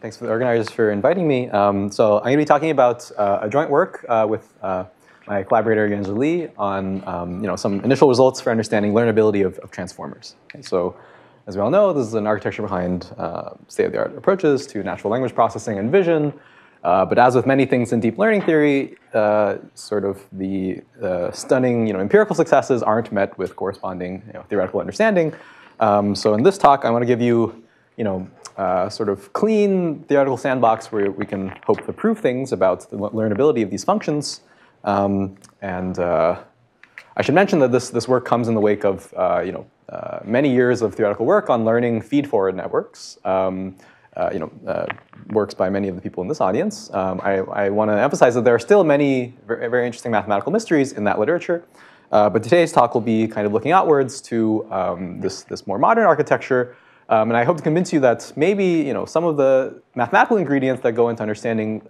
Thanks for the organizers for inviting me. So I'm going to be talking about a joint work with my collaborator Yanzhi Li on some initial results for understanding learnability of transformers. Okay, so as we all know, this is an architecture behind state-of-the-art approaches to natural language processing and vision. But as with many things in deep learning theory, sort of the stunning empirical successes aren't met with corresponding theoretical understanding. So in this talk, I want to give you sort of clean theoretical sandbox where we can hope to prove things about the learnability of these functions. I should mention that this work comes in the wake of many years of theoretical work on learning feedforward networks. Works by many of the people in this audience. I want to emphasize that there are still many very, very interesting mathematical mysteries in that literature. But today's talk will be kind of looking outwards to this more modern architecture. And I hope to convince you that maybe some of the mathematical ingredients that go into understanding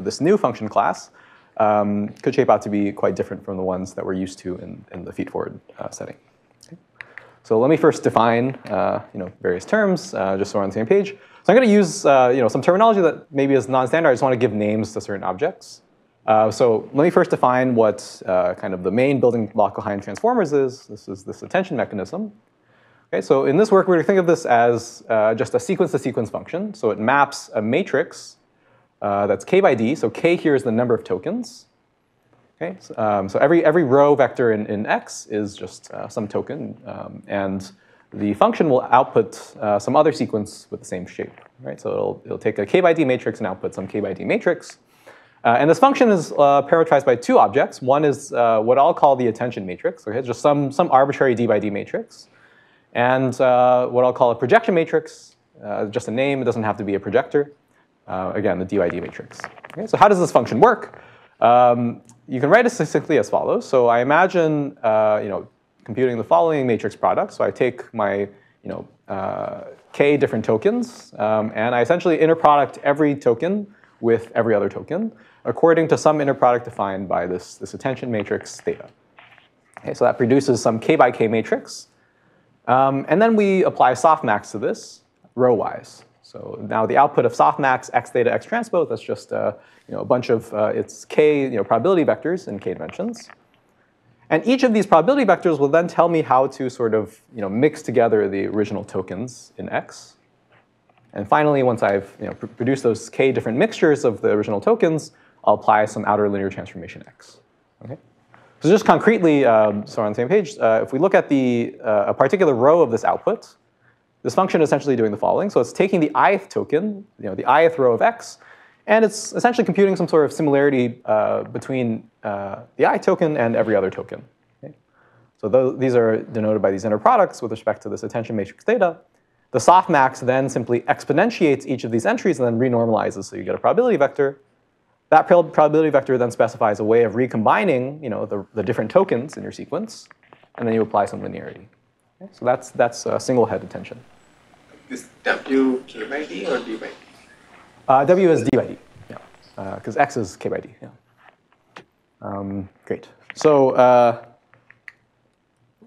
this new function class could shape out to be quite different from the ones that we're used to in the feedforward setting. Okay. So let me first define various terms, just so we're on the same page. So I'm going to use some terminology that maybe is non-standard. I just want to give names to certain objects. So let me first define what kind of the main building block behind transformers is. This is this attention mechanism. Okay, so in this work, we're going to think of this as just a sequence-to-sequence function. So it maps a matrix that's k by d. So k here is the number of tokens. Okay, so every row vector in X is just some token. And the function will output some other sequence with the same shape. Right? So it'll take a k by d matrix and output some k by d matrix. And this function is parameterized by two objects. One is what I'll call the attention matrix. Okay, just some arbitrary d by d matrix. And what I'll call a projection matrix, just a name. It doesn't have to be a projector. Again, the d by d matrix. Okay, so how does this function work? You can write it succinctly as follows. So I imagine computing the following matrix product. So I take my k different tokens, and I essentially inner product every token with every other token according to some inner product defined by this attention matrix theta. Okay, so that produces some k by k matrix. And then we apply softmax to this row-wise. So now the output of softmax x theta x transpose, that's just a bunch of its k probability vectors in k dimensions. And each of these probability vectors will then tell me how to sort of mix together the original tokens in X. And finally, once I've produced those k different mixtures of the original tokens, I'll apply some outer linear transformation X. Okay? So just concretely, so we're on the same page, if we look at a particular row of this output, this function is essentially doing the following. So it's taking the ith token, the ith row of X, and it's essentially computing some sort of similarity between the ith token and every other token. Okay? So these are denoted by these inner products with respect to this attention matrix theta. The softmax then simply exponentiates each of these entries and then renormalizes, so you get a probability vector. That probability vector then specifies a way of recombining the different tokens in your sequence, and then you apply some linearity. Okay? So that's a single head attention. Is W k by d or d by d? W is d by d, yeah, because X is k by d. Yeah. Great. So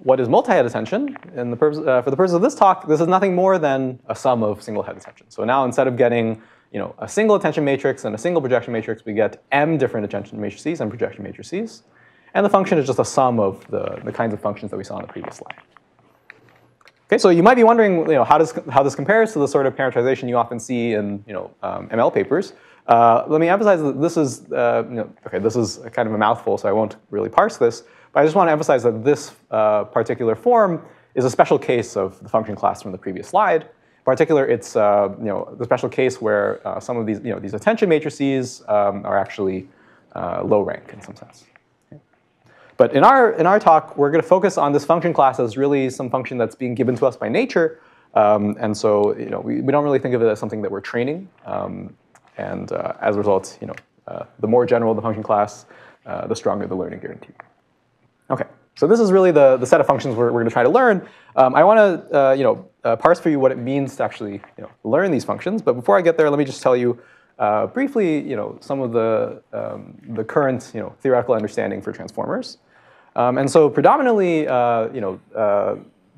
what is multi-head attention? For the purpose of this talk, this is nothing more than a sum of single head attention. So now instead of getting a single attention matrix and a single projection matrix, we get m different attention matrices and projection matrices. And the function is just a sum of the kinds of functions that we saw in the previous slide. Okay, so you might be wondering how this compares to the sort of parameterization you often see in ML papers. Let me emphasize that this is this is kind of a mouthful, so I won't really parse this. But I just want to emphasize that this particular form is a special case of the function class from the previous slide. In particular, it's the special case where some of these attention matrices are actually low rank in some sense. Okay. But in our talk, we're going to focus on this function class as really some function that's being given to us by nature, and so we don't really think of it as something that we're training. And as a result, the more general the function class, the stronger the learning guarantee. Okay, so this is really the set of functions we're going to try to learn. I want to parse for you what it means to actually learn these functions. But before I get there, let me just tell you briefly some of the current theoretical understanding for transformers. And so predominantly,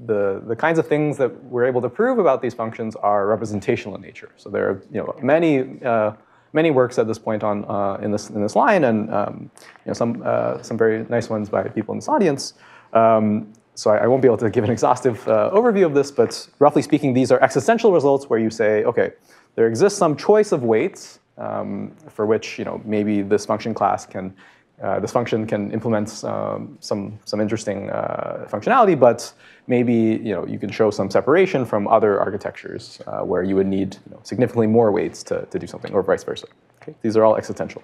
the kinds of things that we're able to prove about these functions are representational in nature. So there are many works at this point on in this line, and some very nice ones by people in this audience. So I won't be able to give an exhaustive overview of this, but roughly speaking, these are existential results where you say, okay, there exists some choice of weights for which maybe this function class can, this function can implement some interesting functionality, but maybe you can show some separation from other architectures where you would need significantly more weights to do something, or vice versa. Okay? These are all existential.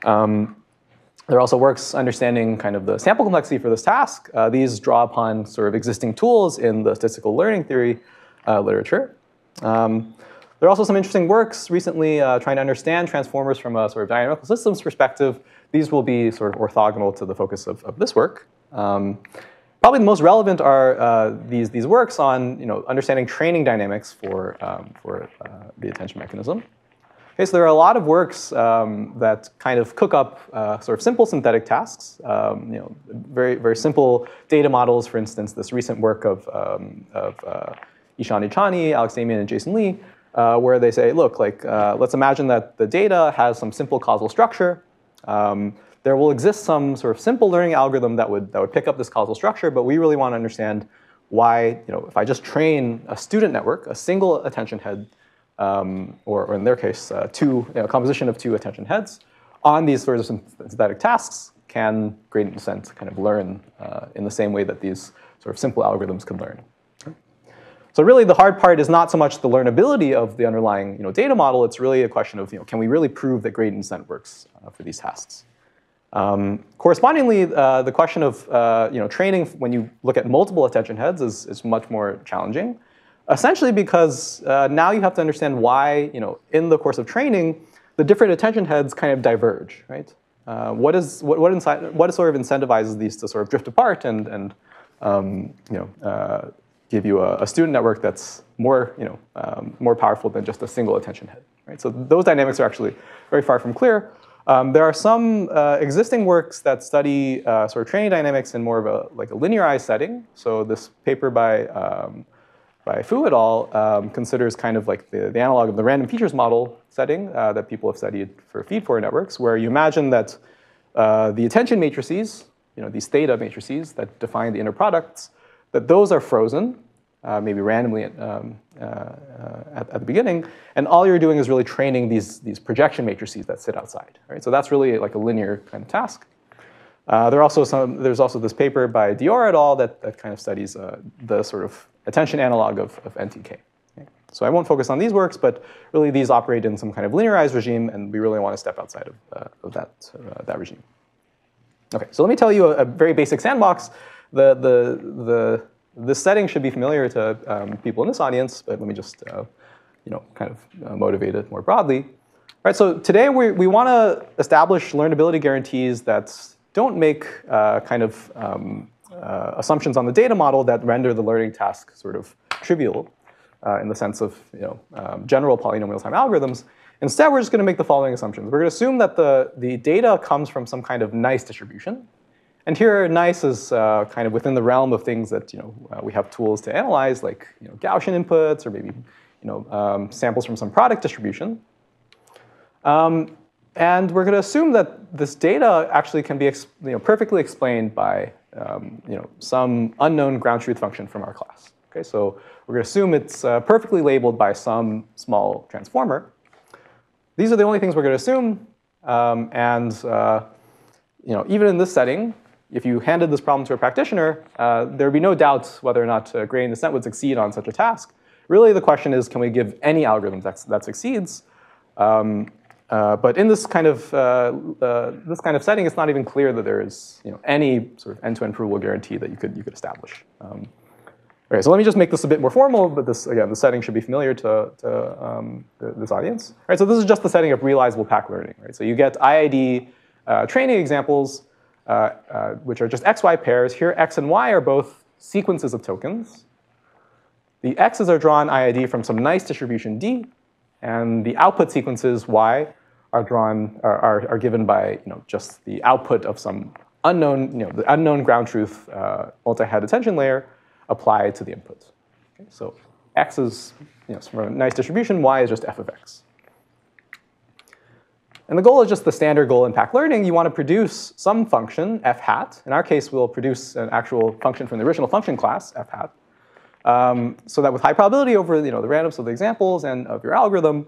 There are also works understanding kind of the sample complexity for this task. These draw upon sort of existing tools in the statistical learning theory literature. There are also some interesting works recently trying to understand transformers from a sort of dynamical systems perspective. These will be sort of orthogonal to the focus of this work. Probably the most relevant are these works on understanding training dynamics for the attention mechanism. Okay, so there are a lot of works that kind of cook up sort of simple synthetic tasks. Very simple data models. For instance, this recent work of Ishan Ichani, Alex Damian, and Jason Lee, where they say, look, let's imagine that the data has some simple causal structure. There will exist some sort of simple learning algorithm that would pick up this causal structure, but we really want to understand why, if I just train a student network, a single attention head, or in their case, a composition of two attention heads, on these sort of synthetic tasks, can gradient descent kind of learn in the same way that these sort of simple algorithms can learn. So really, the hard part is not so much the learnability of the underlying data model. It's really a question of can we really prove that gradient descent works for these tasks? Correspondingly, the question of training when you look at multiple attention heads is much more challenging. Essentially because now you have to understand why, in the course of training, the different attention heads kind of diverge, right? What sort of incentivizes these to sort of drift apart and give you a student network that's more powerful than just a single attention head, right? So those dynamics are actually very far from clear. There are some existing works that study sort of training dynamics in more of a linearized setting. So this paper by Fu et al. Considers kind of like the analog of the random features model setting that people have studied for feedforward networks, where you imagine that the attention matrices, these theta matrices that define the inner products, that those are frozen, maybe randomly at the beginning, and all you're doing is really training these projection matrices that sit outside. Right? So that's really like a linear kind of task. There's also this paper by Dior et al. that kind of studies the sort of attention analog of NTK. Okay? So I won't focus on these works, but really these operate in some kind of linearized regime, and we really want to step outside of that regime. Okay, so let me tell you a very basic sandbox. This setting should be familiar to people in this audience, but let me just kind of motivate it more broadly. All right, so today we want to establish learnability guarantees that don't make assumptions on the data model that render the learning task sort of trivial in the sense of general polynomial time algorithms. Instead, we're just going to make the following assumptions. We're going to assume that the data comes from some kind of nice distribution. And here, nice is kind of within the realm of things that we have tools to analyze, like Gaussian inputs or maybe samples from some product distribution. And we're going to assume that this data actually can be perfectly explained by some unknown ground truth function from our class. Okay, so we're going to assume it's perfectly labeled by some small transformer. These are the only things we're going to assume. Even in this setting, if you handed this problem to a practitioner, there would be no doubt whether or not gradient descent would succeed on such a task. Really, the question is, can we give any algorithm that succeeds? But in this kind of setting, it's not even clear that there is any sort of end-to-end provable guarantee that you could establish. Okay, so let me just make this a bit more formal, but this, again, the setting should be familiar to this audience. All right, so this is just the setting of realizable pack learning. Right? So you get IID training examples, which are just XY pairs. Here, X and Y are both sequences of tokens. The X's are drawn IID from some nice distribution D, and the output sequences Y are given by just the output of some unknown, the unknown ground truth multi-head attention layer applied to the input. Okay, so x is sort of a nice distribution, y is just f of x. And the goal is just the standard goal in packed learning. You want to produce some function, f hat. In our case, we'll produce an actual function from the original function class, f hat, so that with high probability over the randomness of the examples and of your algorithm,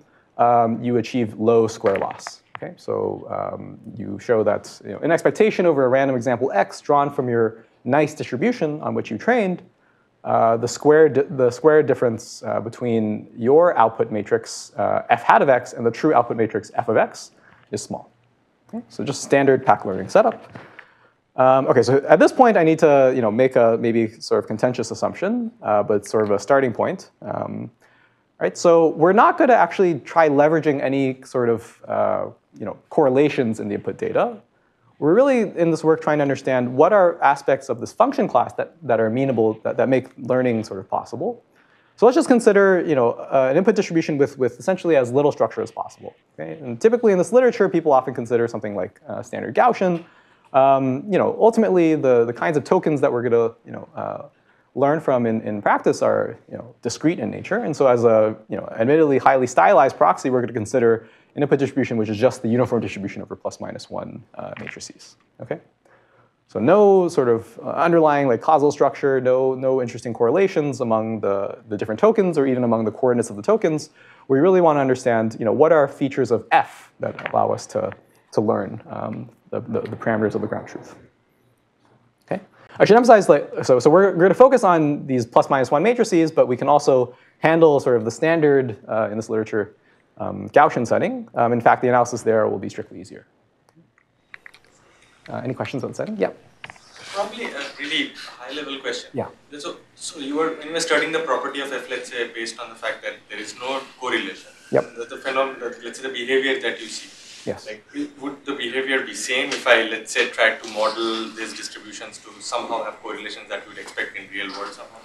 you achieve low square loss. Okay, so you show that in expectation over a random example x drawn from your nice distribution on which you trained, the square difference between your output matrix f hat of x and the true output matrix f of x is small. Okay, so just standard packed learning setup. Okay, so at this point, I need to make a maybe sort of contentious assumption, but sort of a starting point. Right, so we're not going to actually try leveraging any sort of correlations in the input data. We're really in this work trying to understand what are aspects of this function class that are amenable, that make learning sort of possible. So let's just consider an input distribution with essentially as little structure as possible. Okay? And typically in this literature, people often consider something like standard Gaussian. Ultimately, the kinds of tokens that we're going to learn from in practice are discrete in nature. And so as a admittedly highly stylized proxy, we're going to consider an input distribution which is just the uniform distribution over plus minus 1 matrices. Okay? So no sort of underlying causal structure, no interesting correlations among the different tokens or even among the coordinates of the tokens. We really want to understand what are features of f that allow us to learn the parameters of the ground truth. Okay? I should emphasize, so we're going to focus on these plus minus 1 matrices, but we can also handle sort of the standard in this literature Gaussian setting. In fact, the analysis there will be strictly easier. Any questions on setting? Yeah. Probably a really high-level question. Yeah. So when you were studying the property of f, let's say, based on the fact that there is no correlation. Yep. The phenomenon, let's say, the behavior that you see. Yes. Would the behavior be same if I, let's say, tried to model these distributions to somehow have correlations that we would expect in real world somehow,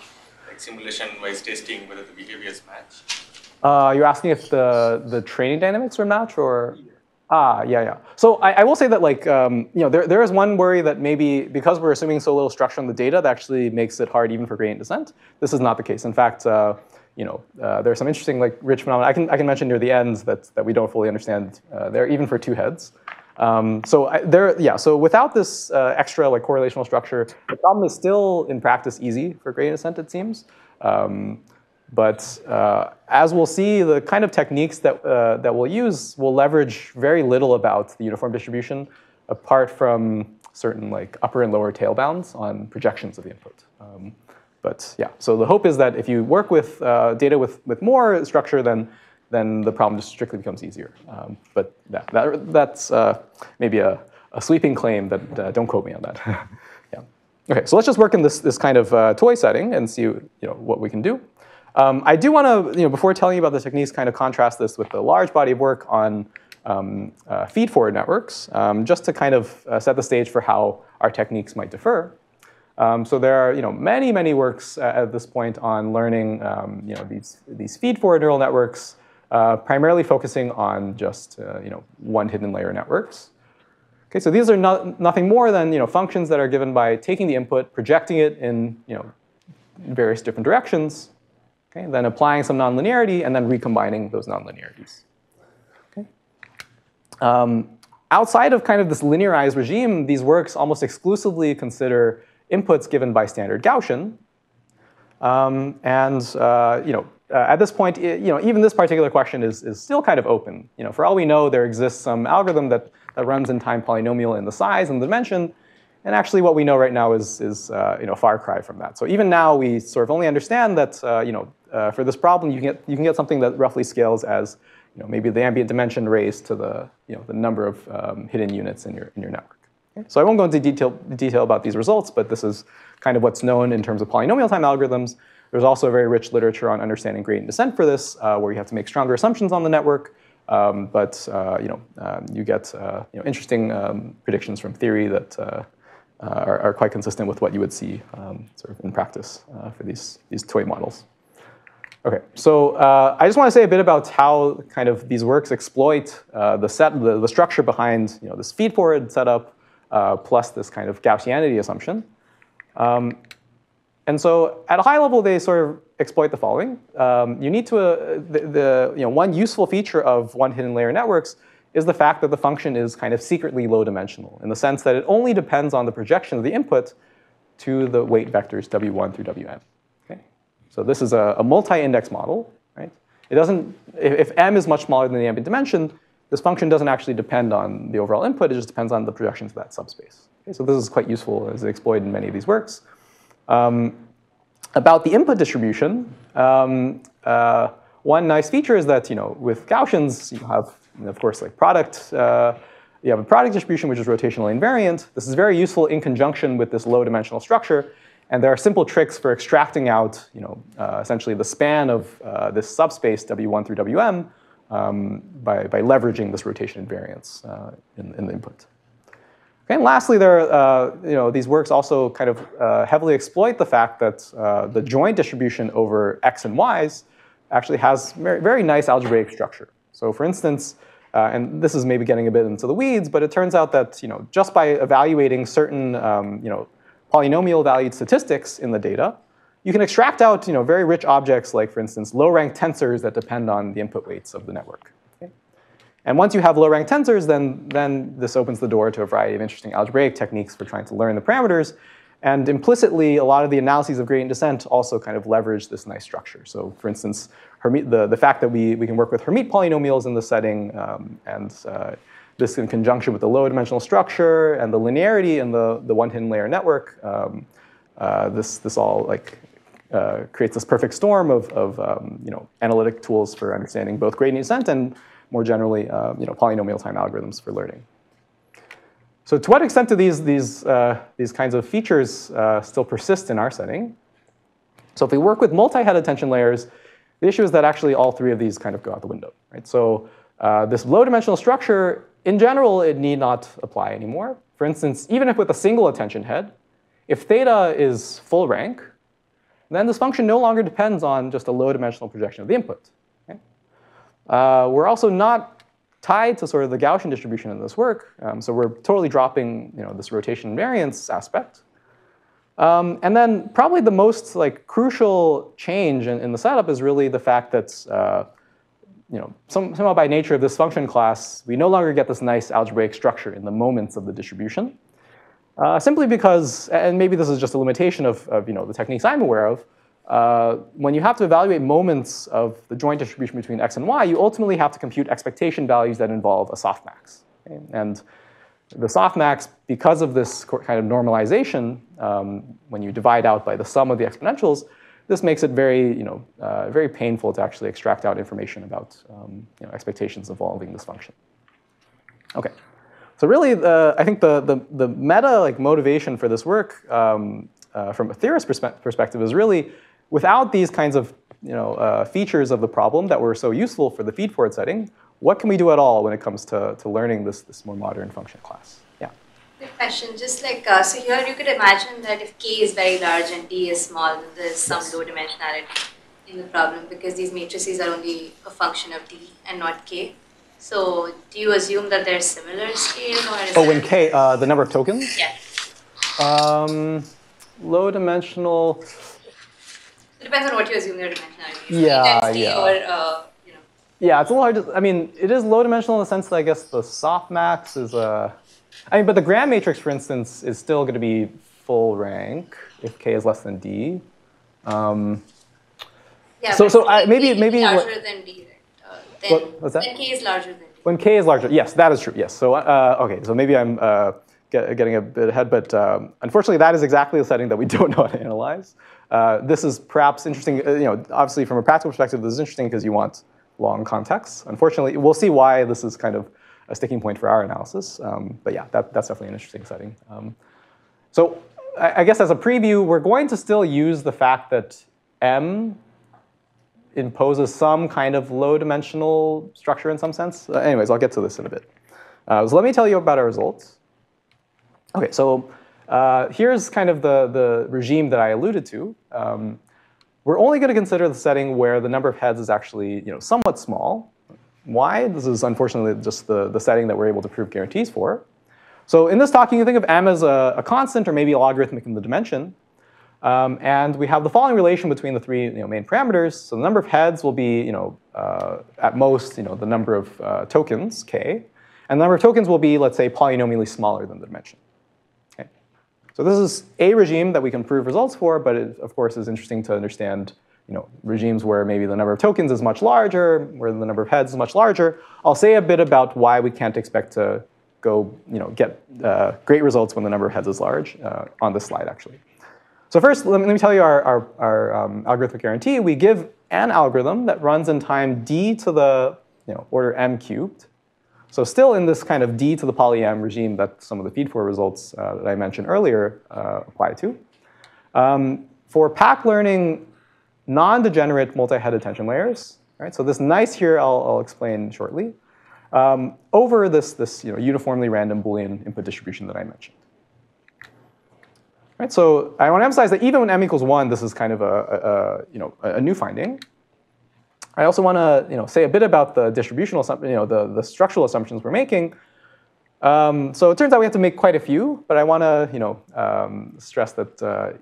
like simulation-wise testing whether the behaviors match? You're asking if the training dynamics would match, or? Yeah. So I will say that there is one worry that maybe because we're assuming so little structure in the data, that actually makes it hard even for gradient descent. This is not the case. In fact, there's some interesting rich phenomena I can mention near the end that we don't fully understand there, even for two heads. So without this extra correlational structure, the problem is still in practice easy for gradient descent, it seems. But as we'll see, the kind of techniques that we'll use will leverage very little about the uniform distribution, apart from certain upper and lower tail bounds on projections of the input. But yeah, so the hope is that if you work with data with more structure, then the problem just strictly becomes easier. But that's maybe a sweeping claim that don't quote me on that. Yeah. Okay, so let's just work in this kind of toy setting and see what we can do. I do want to, before telling you about the techniques, kind of contrast this with the large body of work on feedforward networks, just to kind of set the stage for how our techniques might differ. So there are, many works at this point on learning, these feedforward neural networks, primarily focusing on just, one hidden layer networks. Okay, so these are nothing more than, functions that are given by taking the input, projecting it in, various different directions. Okay, then applying some nonlinearity, and then recombining those nonlinearities. Okay. Outside of kind of this linearized regime, these works almost exclusively consider inputs given by standard Gaussian. At this point, even this particular question is still kind of open. For all we know, there exists some algorithm that runs in time polynomial in the size and the dimension. And actually, what we know right now is a far cry from that. So even now, we sort of only understand that for this problem, you can get something that roughly scales as maybe the ambient dimension raised to the number of hidden units in your network. Okay? So I won't go into detail about these results, but this is kind of what's known in terms of polynomial time algorithms. There's also a very rich literature on understanding gradient descent for this, where you have to make stronger assumptions on the network. You get interesting predictions from theory that are quite consistent with what you would see sort of in practice for these toy models. Okay, so I just want to say a bit about how kind of these works exploit the structure behind this feedforward setup plus this kind of Gaussianity assumption. And so at a high level, they sort of exploit the following. You need to, one useful feature of one hidden layer networks is the fact that the function is kind of secretly low dimensional in the sense that it only depends on the projection of the input to the weight vectors W1 through Wn. Okay? So this is a multi-index model, right? It doesn't, if m is much smaller than the ambient dimension, this function doesn't actually depend on the overall input. It just depends on the projections of that subspace. Okay? So this is quite useful as exploited in many of these works. About the input distribution, one nice feature is that with Gaussians, you have, of course, like product. You have a product distribution, which is rotationally invariant. This is very useful in conjunction with this low-dimensional structure. And there are simple tricks for extracting out, essentially the span of this subspace W1 through Wm by leveraging this rotation invariance in the input. Okay, and lastly, these works also kind of heavily exploit the fact that the joint distribution over x and y's actually has very nice algebraic structure. So for instance, and this is maybe getting a bit into the weeds, but it turns out that just by evaluating certain polynomial valued statistics in the data, you can extract out very rich objects like, for instance, low-ranked tensors that depend on the input weights of the network. Okay? And once you have low-ranked tensors, then this opens the door to a variety of interesting algebraic techniques for trying to learn the parameters. And implicitly, a lot of the analyses of gradient descent also kind of leverage this nice structure. So for instance, the fact that we can work with Hermite polynomials in this setting, and this in conjunction with the low-dimensional structure and the linearity in the one hidden layer network, this all creates this perfect storm of analytic tools for understanding both gradient descent and more generally polynomial time algorithms for learning. So to what extent do these kinds of features still persist in our setting? So if we work with multi-head attention layers, the issue is that actually all three of these kind of go out the window. Right? So this low-dimensional structure, in general, it need not apply anymore. For instance, even if with a single attention head, if theta is full rank, then this function no longer depends on just a low-dimensional projection of the input. Okay? We're also not tied to sort of the Gaussian distribution in this work. So we're totally dropping this rotation invariance aspect. And then probably the most crucial change in the setup is really the fact that somehow by nature of this function class, we no longer get this nice algebraic structure in the moments of the distribution. Simply because, and maybe this is just a limitation of the techniques I'm aware of, when you have to evaluate moments of the joint distribution between x and y, you ultimately have to compute expectation values that involve a softmax. Okay? And the softmax, because of this kind of normalization, when you divide out by the sum of the exponentials, this makes it very, very painful to actually extract out information about expectations involving this function. Okay. So really, I think the meta motivation for this work from a theorist perspective is really, without these kinds of features of the problem that were so useful for the feedforward setting, what can we do at all when it comes to learning this more modern function class? Yeah. Good question. Just so here you could imagine that if k is very large and d is small, then there's some low dimensionality in the problem because these matrices are only a function of d and not k. So do you assume that they're similar scale or is when k, the number of tokens? Yeah. Low dimensional. It depends on what you assume their dimensionality is. Yeah, yeah. Or, Yeah, it's a little hard to, I mean, it is low dimensional in the sense that I guess the softmax is but the Gram matrix, for instance, is still going to be full rank if k is less than d. Yeah, so maybe larger than d, right? What's that? When k is larger than d. When k is larger, yes, that is true. Yes. So okay, so maybe I'm getting a bit ahead, but unfortunately, that is exactly the setting that we don't know how to analyze. This is perhaps interesting. Obviously, from a practical perspective, this is interesting because you want long contexts. Unfortunately, we'll see why this is kind of a sticking point for our analysis. But yeah, that's definitely an interesting setting. So I guess as a preview, we're going to still use the fact that M imposes some kind of low-dimensional structure in some sense. Anyways, I'll get to this in a bit. So let me tell you about our results. OK, so here's kind of the regime that I alluded to. We're only going to consider the setting where the number of heads is actually somewhat small. Why? This is unfortunately just the setting that we're able to prove guarantees for. So in this talk, you can think of M as a constant or maybe a logarithmic in the dimension. And we have the following relation between the three main parameters. So the number of heads will be at most the number of tokens, k. And the number of tokens will be, let's say, polynomially smaller than the dimension. Okay. So this is a regime that we can prove results for, but it, of course, is interesting to understand regimes where maybe the number of tokens is much larger, where the number of heads is much larger. I'll say a bit about why we can't expect to go get great results when the number of heads is large on this slide, actually. So first, let me tell you our algorithmic guarantee. We give an algorithm that runs in time d to the order m cubed. So still in this kind of d to the poly m regime that some of the Feedforward results that I mentioned earlier apply to. For pack learning non-degenerate multi-head attention layers, right? So this nice here I'll explain shortly, over this uniformly random Boolean input distribution that I mentioned. Right, so I want to emphasize that even when m equals 1, this is kind of a new finding. I also want to say a bit about the distributional, the structural assumptions we're making. So it turns out we have to make quite a few, but I want to stress that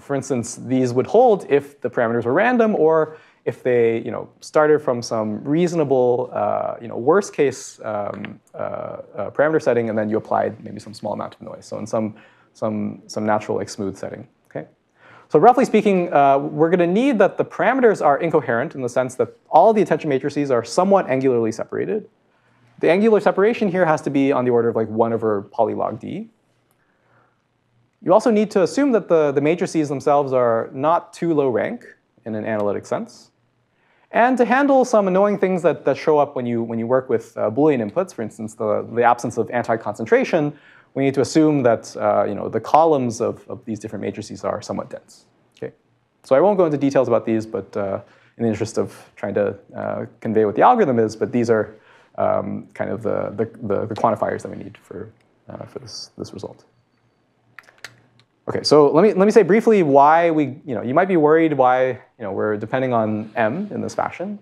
for instance, these would hold if the parameters were random, or if they started from some reasonable worst case parameter setting, and then you applied maybe some small amount of noise. So in some natural smooth setting. Okay. So roughly speaking, we're going to need that the parameters are incoherent in the sense that all the attention matrices are somewhat angularly separated. The angular separation here has to be on the order of like 1 over polylog d. You also need to assume that the matrices themselves are not too low rank in an analytic sense. And to handle some annoying things that show up when you work with Boolean inputs, for instance, the absence of anti-concentration, we need to assume that the columns of these different matrices are somewhat dense. Okay. So I won't go into details about these, but in the interest of trying to convey what the algorithm is, but these are kind of the quantifiers that we need for this result. Okay, so let me say briefly why you might be worried why we're depending on m in this fashion.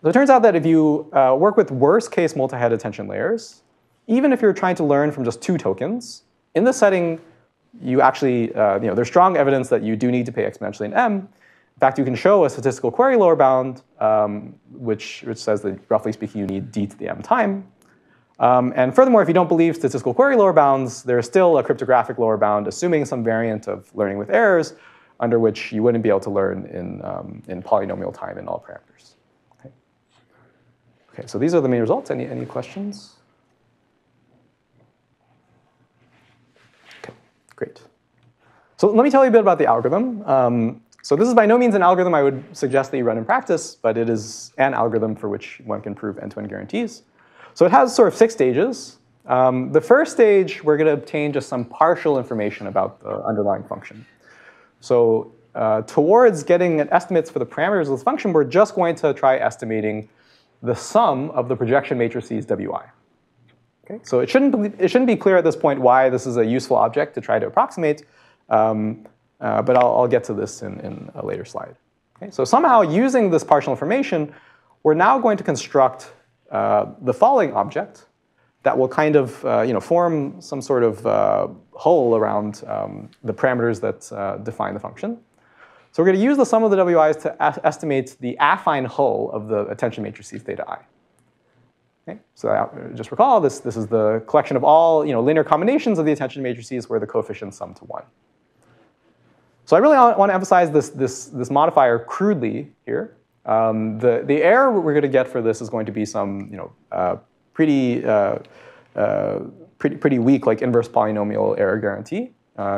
So it turns out that if you work with worst case multi-head attention layers, even if you're trying to learn from just 2 tokens, in this setting, you actually, there's strong evidence that you do need to pay exponentially in m. In fact, you can show a statistical query lower bound, which says that roughly speaking, you need d to the m time. And furthermore, if you don't believe statistical query lower bounds, there's still a cryptographic lower bound, assuming some variant of learning with errors, under which you wouldn't be able to learn in polynomial time in all parameters. Okay, so these are the main results. Any questions? Great. So let me tell you a bit about the algorithm. So this is by no means an algorithm I would suggest that you run in practice, but it is an algorithm for which one can prove end-to-end guarantees. So it has sort of 6 stages. The first stage, we're going to obtain just some partial information about the underlying function. So towards getting estimates for the parameters of this function, we're just going to try estimating the sum of the projection matrices wi. Okay, so it shouldn't be clear at this point why this is a useful object to try to approximate, but I'll get to this in a later slide. Okay, so somehow using this partial information, we're now going to construct the following object that will kind of form some sort of hull around the parameters that define the function. So we're going to use the sum of the wi's to estimate the affine hull of the attention matrices theta I. Okay, so just recall, this is the collection of all linear combinations of the attention matrices where the coefficients sum to 1. So I really want to emphasize this modifier crudely here. The error we're going to get for this is going to be some pretty weak, like inverse polynomial error guarantee.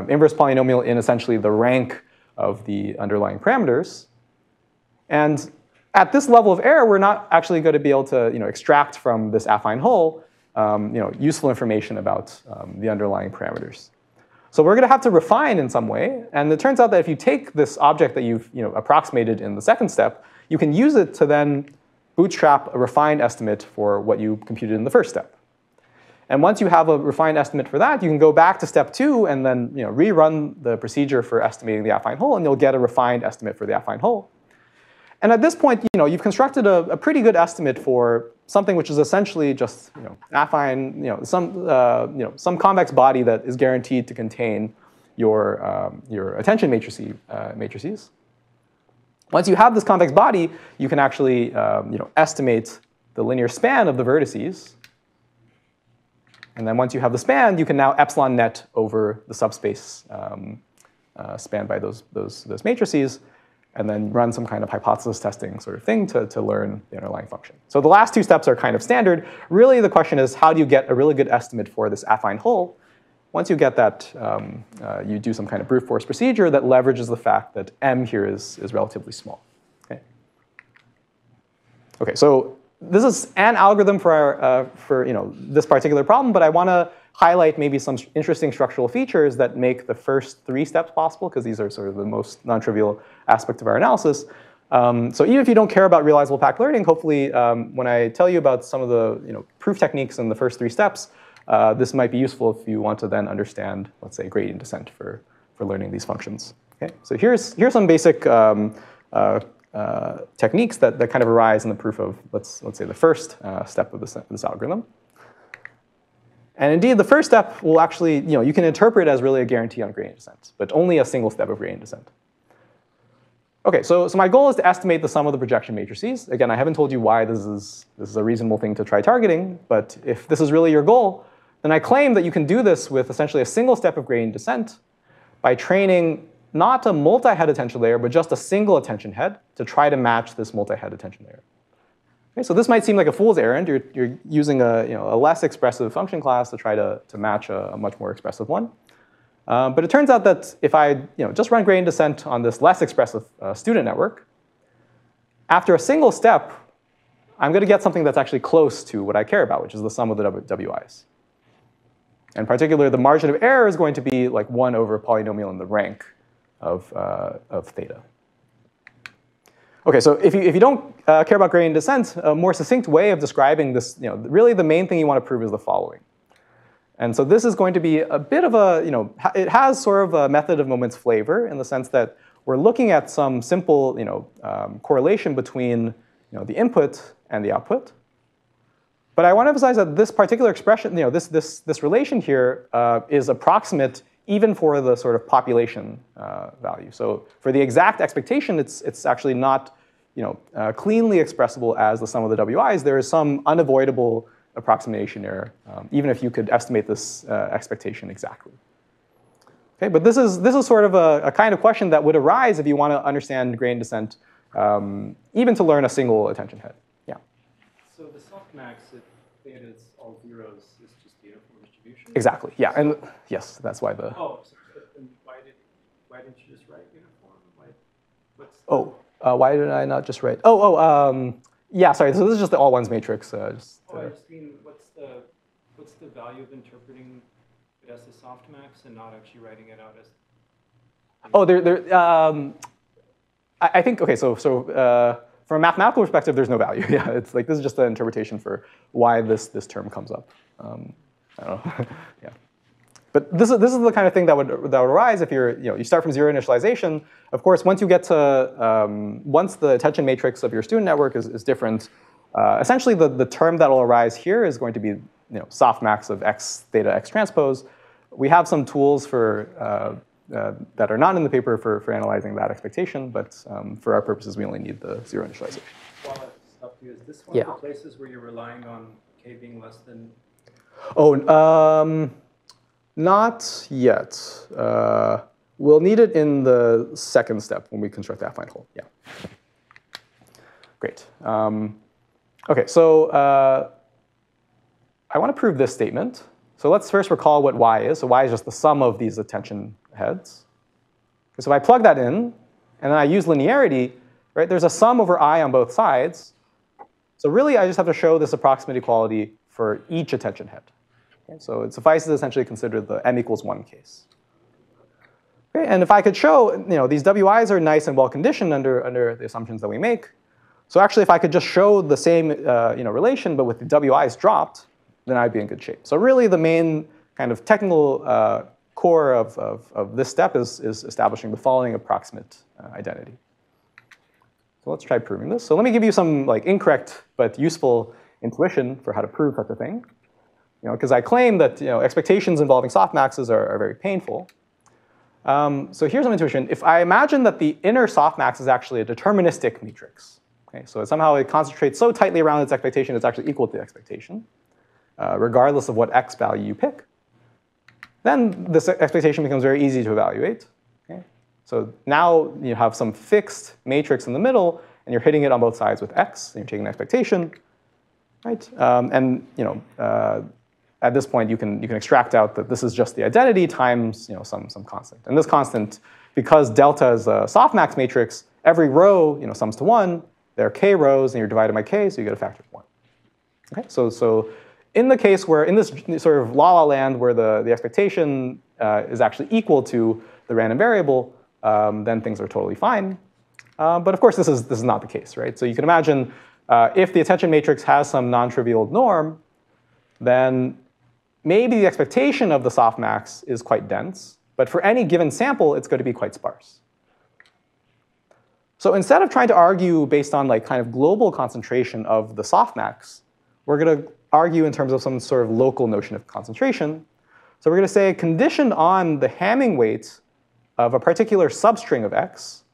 Inverse polynomial in essentially the rank of the underlying parameters. And at this level of error, we're not actually going to be able to extract from this affine hull useful information about the underlying parameters. So we're going to have to refine in some way. And it turns out that if you take this object that you've approximated in the second step, you can use it to then bootstrap a refined estimate for what you computed in the first step. And once you have a refined estimate for that, you can go back to step 2 and then rerun the procedure for estimating the affine hull, and you'll get a refined estimate for the affine hull. And at this point, you've constructed a pretty good estimate for something which is essentially just affine, some convex body that is guaranteed to contain your attention matrices. Once you have this convex body, you can actually estimate the linear span of the vertices. And then once you have the span, you can now epsilon net over the subspace spanned by those matrices, and then run some kind of hypothesis testing sort of thing to learn the underlying function. So the last two steps are kind of standard. Really, the question is, how do you get a really good estimate for this affine hull? Once you get that, you do some kind of brute force procedure that leverages the fact that m here is relatively small. Okay, so this is an algorithm for this particular problem, but I want to highlight maybe some interesting structural features that make the first three steps possible, because these are sort of the most non-trivial aspect of our analysis. So even if you don't care about realizable packed learning, hopefully when I tell you about some of the proof techniques in the first three steps, this might be useful if you want to then understand, let's say, gradient descent for learning these functions. Okay, so here's some basic techniques that kind of arise in the proof of, let's say, the first step of this algorithm. And indeed, the first step will actually, you can interpret as really a guarantee on gradient descent, but only a single step of gradient descent. OK, so my goal is to estimate the sum of the projection matrices. Again, I haven't told you why this is a reasonable thing to try targeting, but if this is really your goal, then I claim that you can do this with essentially a single step of gradient descent by training not a multi-head attention layer, but just a single attention head to try to match this multi-head attention layer. Okay, so this might seem like a fool's errand. You're using a less expressive function class to try to match a much more expressive one. But it turns out that if I just run gradient descent on this less expressive student network, after a single step, I'm going to get something that's actually close to what I care about, which is the sum of the WIs. In particular, the margin of error is going to be like 1 over a polynomial in the rank of theta. OK, so if you don't care about gradient descent, a more succinct way of describing this, really the main thing you want to prove is the following. And so this is going to be a bit of a, it has sort of a method of moments flavor in the sense that we're looking at some simple, correlation between, the input and the output. But I want to emphasize that this particular expression, this relation here is approximate even for the sort of population value. So for the exact expectation, it's actually not, cleanly expressible as the sum of the WIs. There is some unavoidable approximation error, even if you could estimate this expectation exactly. Okay, but this is sort of a kind of question that would arise if you want to understand gradient descent, even to learn a single attention head. Yeah. So the softmax, if theta is all zeros, is just uniform distribution. Exactly. Yeah, and yes, that's why the. Oh, so why didn't you just write uniform? Why did I not just write? Yeah, sorry. So this is just the all ones matrix. I just mean, what's the value of interpreting it as the softmax and not actually writing it out as? I think so from a mathematical perspective, there's no value. Yeah, it's like this is just an interpretation for why this term comes up. I don't know. Yeah. But this is the kind of thing that would arise if you start from zero initialization. Of course, once you get to once the attention matrix of your student network is different, essentially the term that will arise here is going to be softmax of x theta x transpose. We have some tools for that are not in the paper for analyzing that expectation, but for our purposes, we only need the zero initialization. While I stop you, is this one of the places where you're relying on k being less than? Not yet. We'll need it in the second step when we construct the affine hull. Yeah. Great. OK, so I want to prove this statement. So let's first recall what y is. So y is just the sum of these attention heads. So if I plug that in, and then I use linearity, right, there's a sum over I on both sides. So really, I just have to show this approximate equality for each attention head. Okay, so it suffices to essentially consider the m equals 1 case. Okay, and if I could show, these WIs are nice and well conditioned under the assumptions that we make. So actually, if I could just show the same relation, but with the WIs dropped, then I'd be in good shape. So really, the main kind of technical core of this step is establishing the following approximate identity. So let's try proving this. So let me give you some incorrect but useful intuition for how to prove such a thing. Because I claim that expectations involving softmaxes are very painful. So here's some intuition. If I imagine that the inner softmax is actually a deterministic matrix, okay, so somehow it concentrates so tightly around its expectation it's actually equal to the expectation, regardless of what x value you pick, then this expectation becomes very easy to evaluate. Okay? So now you have some fixed matrix in the middle, and you're hitting it on both sides with x, and you're taking an expectation, right? And at this point, you can extract out that this is just the identity times some constant. And this constant, because delta is a softmax matrix, every row sums to 1. There are k rows, and you're divided by k, so you get a factor of 1. Okay? So in the case where, in this sort of la-la land where the expectation is actually equal to the random variable, then things are totally fine. But of course, this is not the case, right? So you can imagine if the attention matrix has some non-trivial norm, then maybe the expectation of the softmax is quite dense. But for any given sample, it's going to be quite sparse. So instead of trying to argue based on kind of global concentration of the softmax, we're going to argue in terms of some sort of local notion of concentration. So we're going to say, conditioned on the Hamming weight of a particular substring of x,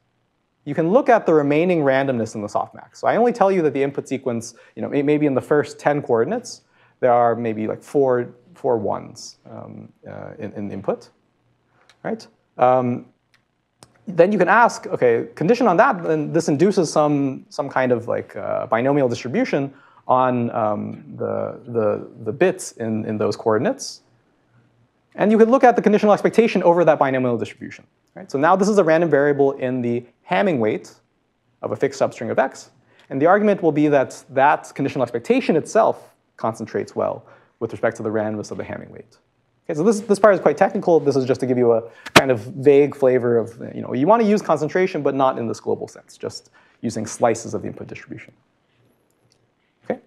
you can look at the remaining randomness in the softmax. So I only tell you that the input sequence, maybe in the first 10 coordinates, there are maybe like four ones in input, right? Then you can ask, OK, conditioned on that, then this induces some kind of binomial distribution on the bits in those coordinates. And you could look at the conditional expectation over that binomial distribution. Right? So now this is a random variable in the Hamming weight of a fixed substring of x. And the argument will be that that conditional expectation itself concentrates well with respect to the randomness of the Hamming weight. Okay, so this part is quite technical. This is just to give you a kind of vague flavor of, you want to use concentration, but not in this global sense, just using slices of the input distribution. Okay?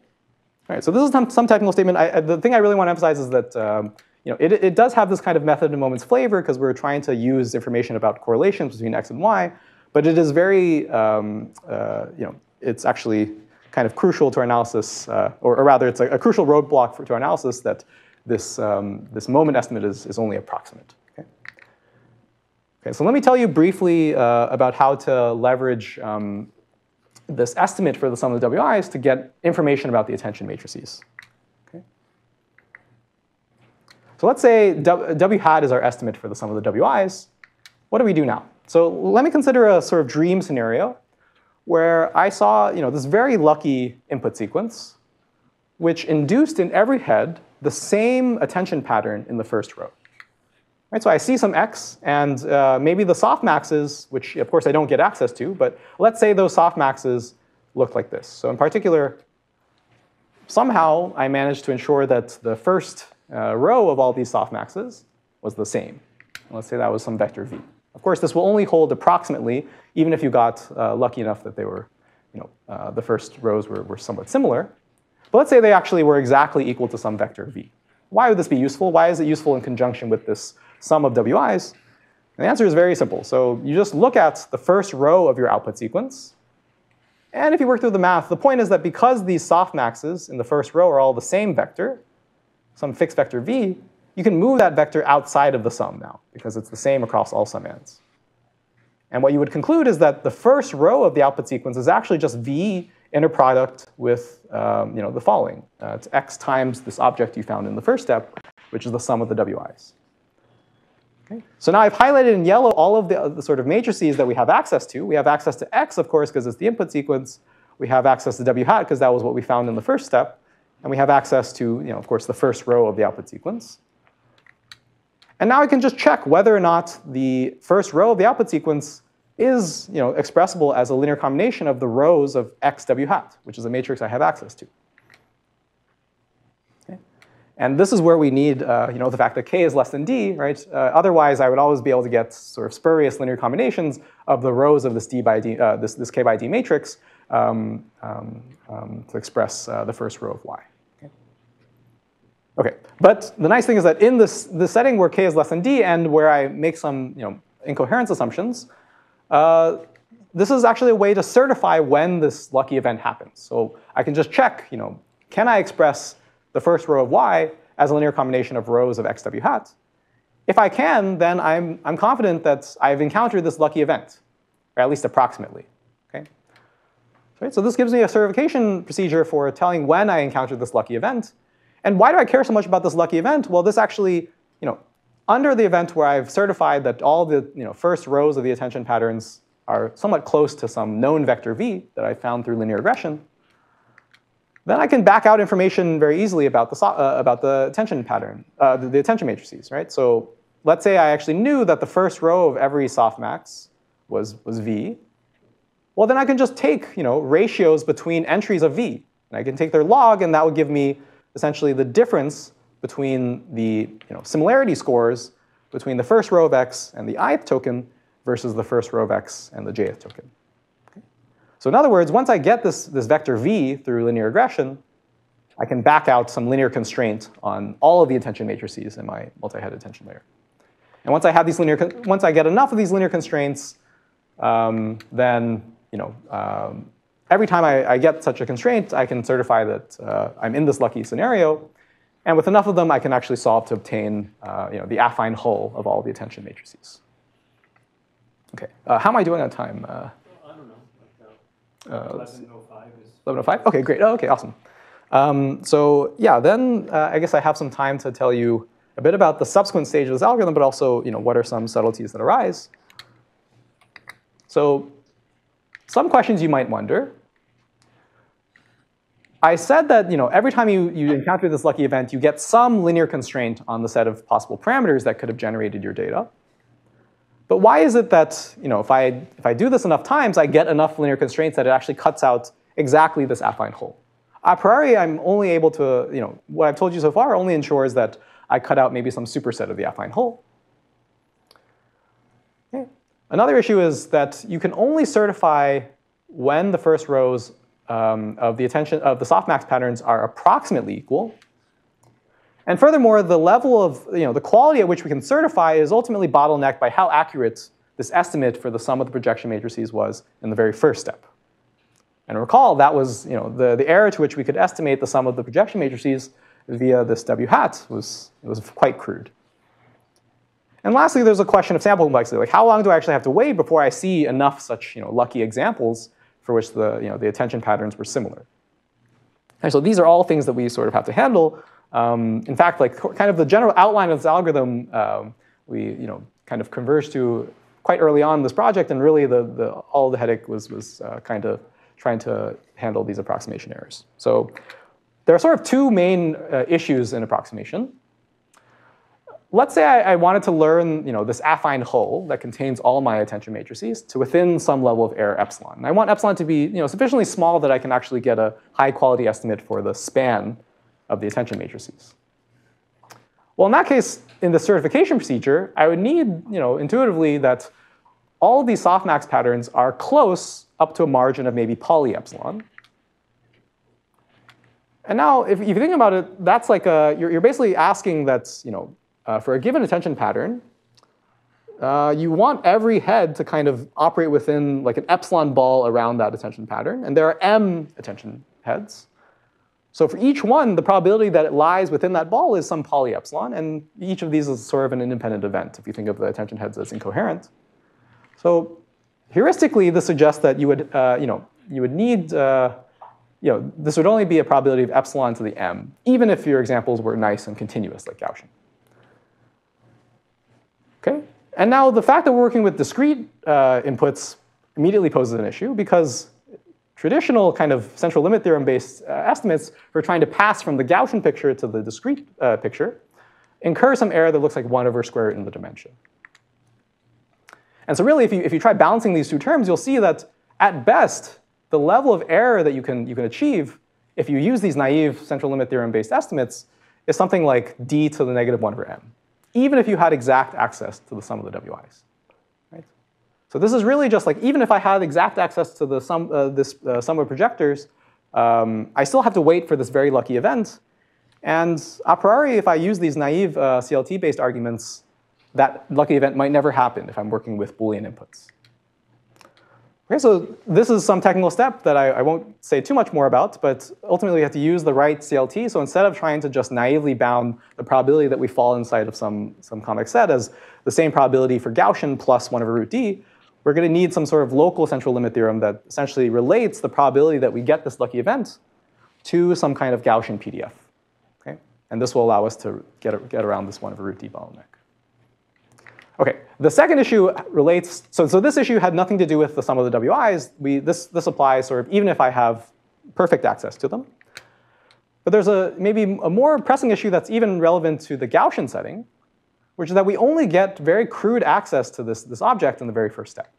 All right, so this is some technical statement. The thing I really want to emphasize is that it does have this kind of method in moments flavor because we're trying to use information about correlations between x and y, but it is very, it's actually kind of crucial to our analysis, or rather, it's a crucial roadblock to our analysis that this moment estimate is only approximate. Okay, so let me tell you briefly about how to leverage this estimate for the sum of the WIs to get information about the attention matrices. So let's say W hat is our estimate for the sum of the WIs. What do we do now? So let me consider a sort of dream scenario where I saw this very lucky input sequence, which induced in every head the same attention pattern in the first row. Right, so I see some x, and maybe the softmaxes, which of course I don't get access to, but let's say those softmaxes look like this. So in particular, somehow I managed to ensure that the first row of all these softmaxes was the same. Let's say that was some vector v. Of course, this will only hold approximately, even if you got lucky enough that they were, the first rows were somewhat similar. But let's say they actually were exactly equal to some vector v. Why would this be useful? Why is it useful in conjunction with this sum of WIs? And the answer is very simple. So you just look at the first row of your output sequence. And if you work through the math, the point is that because these softmaxes in the first row are all the same vector, some fixed vector v, you can move that vector outside of the sum now, because it's the same across all summands. And what you would conclude is that the first row of the output sequence is actually just v inner product with the following. It's x times this object you found in the first step, which is the sum of the WIs. Okay. So now I've highlighted in yellow all of the sort of matrices that we have access to. We have access to x, of course, because it's the input sequence. We have access to W hat, because that was what we found in the first step. And we have access to, of course, the first row of the output sequence. And now I can just check whether or not the first row of the output sequence is expressible as a linear combination of the rows of x W hat, which is a matrix I have access to. Okay. And this is where we need the fact that k is less than d, right? Otherwise, I would always be able to get sort of spurious linear combinations of the rows of this d by d, this k by d matrix to express the first row of y. Okay, but the nice thing is that in this setting where k is less than d and where I make some incoherence assumptions, this is actually a way to certify when this lucky event happens. So I can just check, can I express the first row of y as a linear combination of rows of x W hat? If I can, then I'm confident that I've encountered this lucky event, or at least approximately. Okay? Right? So this gives me a certification procedure for telling when I encountered this lucky event. And why do I care so much about this lucky event? Well, this actually, under the event where I've certified that all the first rows of the attention patterns are somewhat close to some known vector v that I found through linear regression, then I can back out information very easily about the attention pattern, the attention matrices, right? So let's say I actually knew that the first row of every softmax was v. Well, then I can just take ratios between entries of v. And I can take their log, and that would give me essentially the difference between the similarity scores between the first row of x and the ith token versus the first row of x and the jth token. Okay? So in other words, once I get this vector v through linear regression, I can back out some linear constraint on all of the attention matrices in my multi-head attention layer. And once I have these once I get enough of these linear constraints, then every time I get such a constraint, I can certify that I'm in this lucky scenario. And with enough of them, I can actually solve to obtain the affine hull of all the attention matrices. OK, how am I doing on time? I don't know. 11:05 is. 11:05? OK, great. Oh, OK, awesome. So yeah, then I guess I have some time to tell you a bit about the subsequent stage of this algorithm, but also what are some subtleties that arise. So some questions you might wonder. I said that every time you encounter this lucky event, you get some linear constraint on the set of possible parameters that could have generated your data. But why is it that if I do this enough times, I get enough linear constraints that it actually cuts out exactly this affine hull? A priori, I'm only able to, what I've told you so far only ensures that I cut out maybe some superset of the affine hull. Okay. Another issue is that you can only certify when the first rows of the softmax patterns are approximately equal. And furthermore, the level of, the quality at which we can certify is ultimately bottlenecked by how accurate this estimate for the sum of the projection matrices was in the very first step. And recall, that was, the error to which we could estimate the sum of the projection matrices via this W hat was quite crude. And lastly, there's a question of sample complexity. Like, how long do I actually have to wait before I see enough such, lucky examples for which the attention patterns were similar? And so these are all things that we sort of have to handle. In fact, like kind of the general outline of this algorithm, we kind of converged to quite early on in this project, and really all the headache was kind of trying to handle these approximation errors. So there are sort of two main issues in approximation. Let's say I wanted to learn this affine hull that contains all my attention matrices to within some level of error epsilon. And I want epsilon to be sufficiently small that I can actually get a high quality estimate for the span of the attention matrices. Well, in that case, in the certification procedure, I would need intuitively that all of these softmax patterns are close up to a margin of maybe poly epsilon. And now, if you think about it, that's like you're basically asking that for a given attention pattern, you want every head to kind of operate within like an epsilon ball around that attention pattern. And there are m attention heads. So for each one, the probability that it lies within that ball is some poly epsilon. And each of these is sort of an independent event, if you think of the attention heads as incoherent. So heuristically, this suggests that you would need, this would only be a probability of epsilon to the m, even if your examples were nice and continuous, like Gaussian. Okay? And now the fact that we're working with discrete inputs immediately poses an issue, because traditional kind of central limit theorem-based estimates for trying to pass from the Gaussian picture to the discrete picture incur some error that looks like 1 over square root in the dimension. And so really, if you try balancing these two terms, you'll see that at best, the level of error that you can achieve if you use these naive central limit theorem-based estimates is something like d to the negative 1 over m, even if you had exact access to the sum of the wi's. Right? So this is really just like, even if I had exact access to the sum of projectors, I still have to wait for this very lucky event. And a priori, if I use these naive CLT-based arguments, that lucky event might never happen if I'm working with Boolean inputs. Okay, so this is some technical step that I won't say too much more about, but ultimately you have to use the right CLT. So instead of trying to just naively bound the probability that we fall inside of some convex set as the same probability for Gaussian plus 1 over root d, we're going to need some sort of local central limit theorem that essentially relates the probability that we get this lucky event to some kind of Gaussian PDF. Okay? And this will allow us to get around this 1 over root d bottleneck. Okay, the second issue relates, so this issue had nothing to do with the sum of the WIs. This applies sort of even if I have perfect access to them. But there's maybe a more pressing issue that's even relevant to the Gaussian setting, which is that we only get very crude access to this object in the very first step.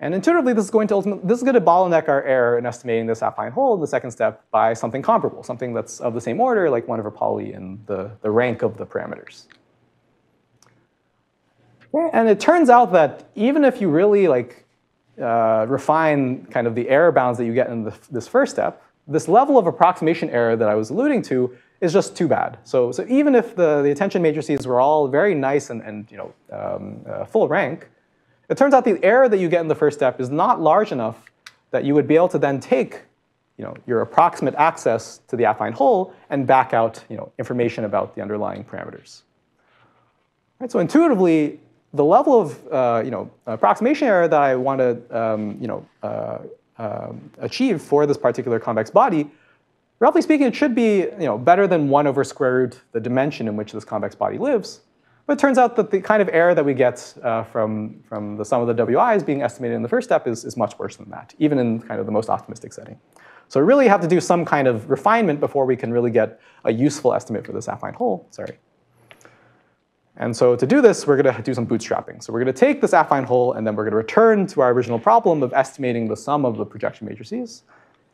And intuitively, this is going to bottleneck our error in estimating this affine hole in the second step by something comparable, something that's of the same order, like 1 over poly in the rank of the parameters. And it turns out that even if you really refine kind of the error bounds that you get in this first step, this level of approximation error that I was alluding to is just too bad. So even if the attention matrices were all very nice and full rank, it turns out the error that you get in the first step is not large enough that you would be able to then take your approximate access to the affine hole and back out information about the underlying parameters. Right, so intuitively, the level of approximation error that I want to achieve for this particular convex body, roughly speaking, it should be better than 1 over square root the dimension in which this convex body lives. But it turns out that the kind of error that we get from the sum of the WIs being estimated in the first step is much worse than that, even in kind of the most optimistic setting. So we really have to do some kind of refinement before we can really get a useful estimate for this affine hole. Sorry. And so to do this, we're going to do some bootstrapping. So we're going to take this affine hole, and then we're going to return to our original problem of estimating the sum of the projection matrices.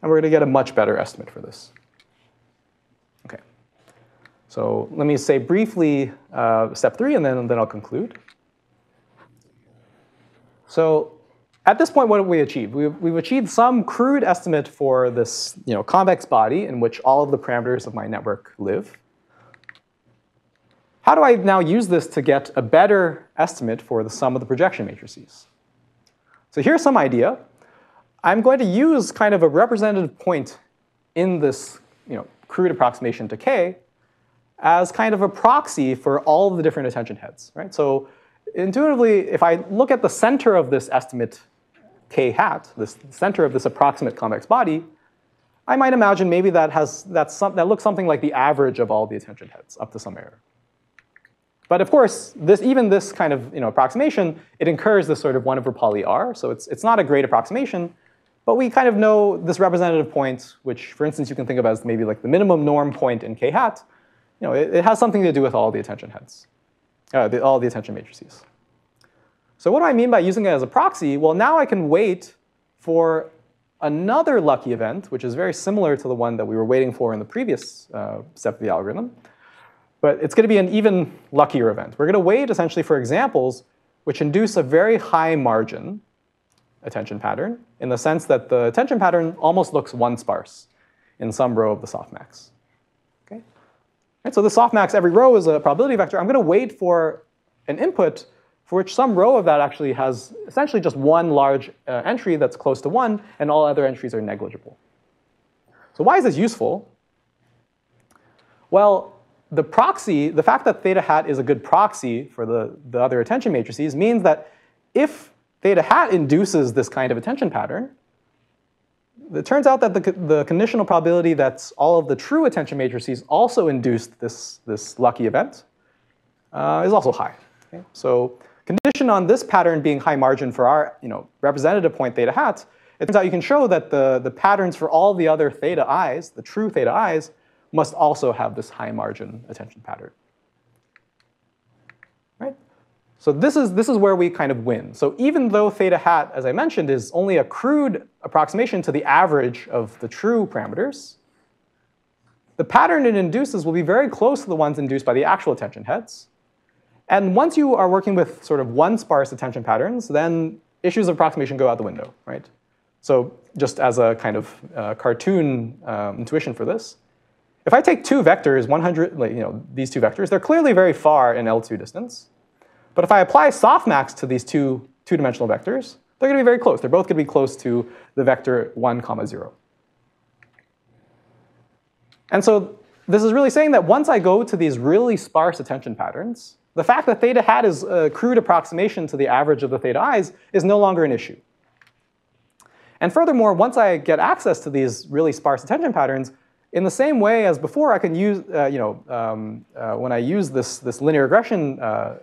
And we're going to get a much better estimate for this. OK. So let me say briefly step 3, and then I'll conclude. So at this point, what have we achieved? We've achieved some crude estimate for this convex body in which all of the parameters of my network live. How do I now use this to get a better estimate for the sum of the projection matrices? So here's some idea. I'm going to use kind of a representative point in this crude approximation to k as kind of a proxy for all of the different attention heads. Right? So intuitively, if I look at the center of this estimate k hat, this center of this approximate convex body, I might imagine maybe that looks something like the average of all the attention heads up to some error. But of course, even this kind of approximation, it incurs this sort of 1 over poly r. So it's not a great approximation. But we kind of know this representative point, which, for instance, you can think of as maybe like the minimum norm point in k hat. It has something to do with all the attention heads, all the attention matrices. So what do I mean by using it as a proxy? Well, now I can wait for another lucky event, which is very similar to the one that we were waiting for in the previous step of the algorithm. But it's going to be an even luckier event. We're going to wait essentially for examples which induce a very high margin attention pattern in the sense that the attention pattern almost looks one sparse in some row of the softmax. Okay? Right, so the softmax, every row is a probability vector. I'm going to wait for an input for which some row of that actually has essentially just one large entry that's close to 1, and all other entries are negligible. So why is this useful? Well, the fact that theta hat is a good proxy for the other attention matrices means that if theta hat induces this kind of attention pattern, it turns out that the conditional probability that all of the true attention matrices also induced this lucky event is also high. Okay? So condition on this pattern being high margin for our representative point theta hat, it turns out you can show that the patterns for all the other theta i's, the true theta i's, must also have this high margin attention pattern. Right? So this is where we kind of win. So even though theta hat, as I mentioned, is only a crude approximation to the average of the true parameters, the pattern it induces will be very close to the ones induced by the actual attention heads. And once you are working with sort of one sparse attention patterns, then issues of approximation go out the window. Right? So just as a kind of cartoon intuition for this, if I take two vectors, 100, these two vectors, they're clearly very far in L2 distance. But if I apply softmax to these two two-dimensional vectors, they're going to be very close. They're both going to be close to the vector 1, 0. And so this is really saying that once I go to these really sparse attention patterns, the fact that theta hat is a crude approximation to the average of the theta i's is no longer an issue. And furthermore, once I get access to these really sparse attention patterns, in the same way as before, I can use, when I use this linear regression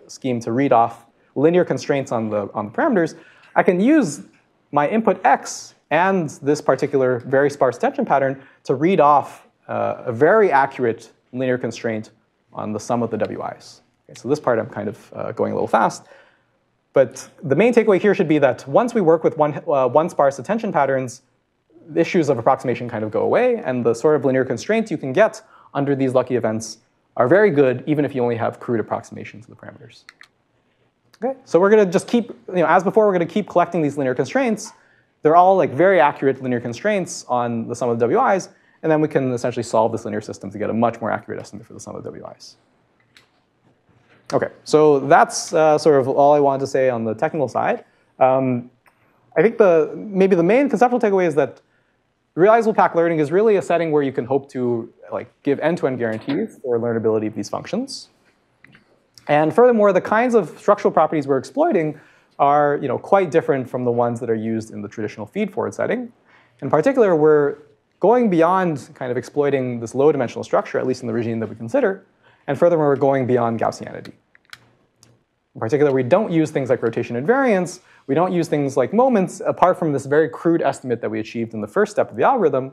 scheme to read off linear constraints on the parameters, I can use my input x and this particular very sparse attention pattern to read off a very accurate linear constraint on the sum of the wi's. Okay, so this part I'm kind of going a little fast. But the main takeaway here should be that once we work with one sparse attention patterns, the issues of approximation kind of go away, and the sort of linear constraints you can get under these lucky events are very good, even if you only have crude approximations of the parameters. Okay, so we're going to just keep, as before, we're going to keep collecting these linear constraints. They're all like very accurate linear constraints on the sum of the wi's, and then we can essentially solve this linear system to get a much more accurate estimate for the sum of the wi's. Okay, so that's sort of all I wanted to say on the technical side. I think maybe the main conceptual takeaway is that realizable pack learning is really a setting where you can hope to give end-to-end guarantees for learnability of these functions. And furthermore, the kinds of structural properties we're exploiting are quite different from the ones that are used in the traditional feed-forward setting. In particular, we're going beyond kind of exploiting this low-dimensional structure, at least in the regime that we consider. And furthermore, we're going beyond Gaussianity. In particular, we don't use things like rotation invariance. We don't use things like moments, apart from this very crude estimate that we achieved in the first step of the algorithm.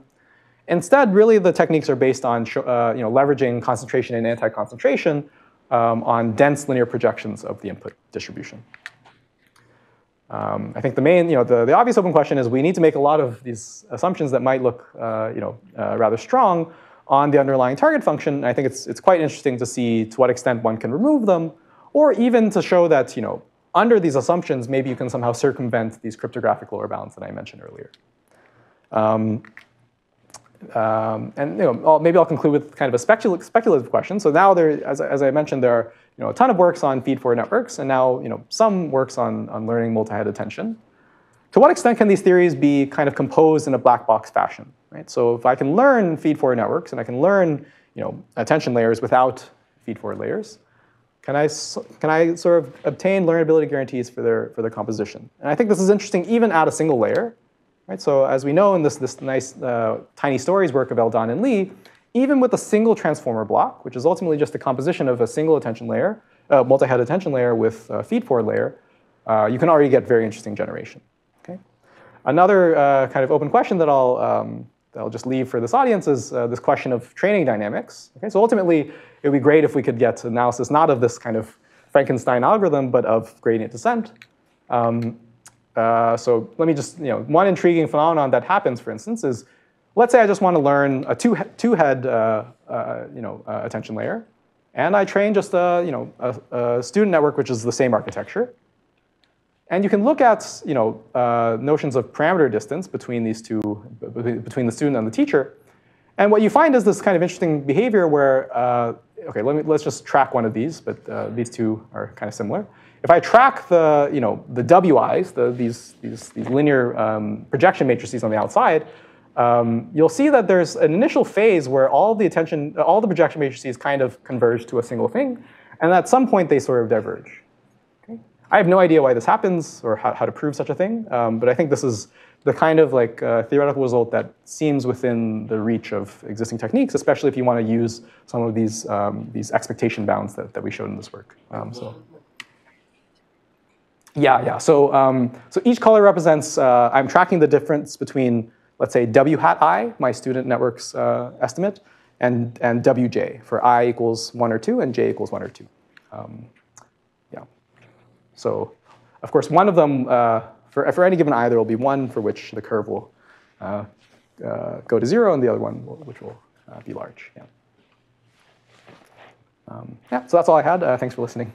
Instead, really, the techniques are based on leveraging concentration and anti-concentration on dense linear projections of the input distribution. I think the main, the obvious open question is we need to make a lot of these assumptions that might look, rather strong on the underlying target function. I think it's quite interesting to see to what extent one can remove them, or even to show that, under these assumptions, maybe you can somehow circumvent these cryptographic lower bounds that I mentioned earlier. Maybe I'll conclude with kind of a speculative question. So now as I mentioned, there are a ton of works on feed-forward networks, and now some works on learning multi-head attention. To what extent can these theories be kind of composed in a black box fashion? Right? So if I can learn feed-forward networks and I can learn attention layers without feed-forward layers, can I sort of obtain learnability guarantees for their composition? And I think this is interesting even at a single layer. Right? So as we know in this nice tiny stories work of Eldon and Lee, even with a single transformer block, which is ultimately just the composition of a single attention layer, multi-head attention layer with a feed-forward layer, you can already get very interesting generation. Okay? Another kind of open question that I'll just leave for this audience is this question of training dynamics. Okay? So ultimately, it would be great if we could get analysis not of this kind of Frankenstein algorithm, but of gradient descent. So let me just, one intriguing phenomenon that happens, for instance, is let's say I just want to learn a two-head attention layer, and I train just a student network which is the same architecture. And you can look at notions of parameter distance between these two, between the student and the teacher. And what you find is this kind of interesting behavior where, okay, let's just track one of these, but these two are kind of similar. If I track the wi's, these linear projection matrices on the outside, you'll see that there's an initial phase where all the projection matrices kind of converge to a single thing, and at some point they sort of diverge. Okay? I have no idea why this happens or how to prove such a thing, but I think this is the kind of theoretical result that seems within the reach of existing techniques, especially if you want to use some of these expectation bounds that we showed in this work. So each color represents, I'm tracking the difference between, let's say, W hat I, my student network's estimate, and Wj for I equals 1 or 2 and j equals 1 or 2. So of course, one of them, for any given I, there will be one for which the curve will go to 0, and the other one which will be large. So that's all I had. Thanks for listening.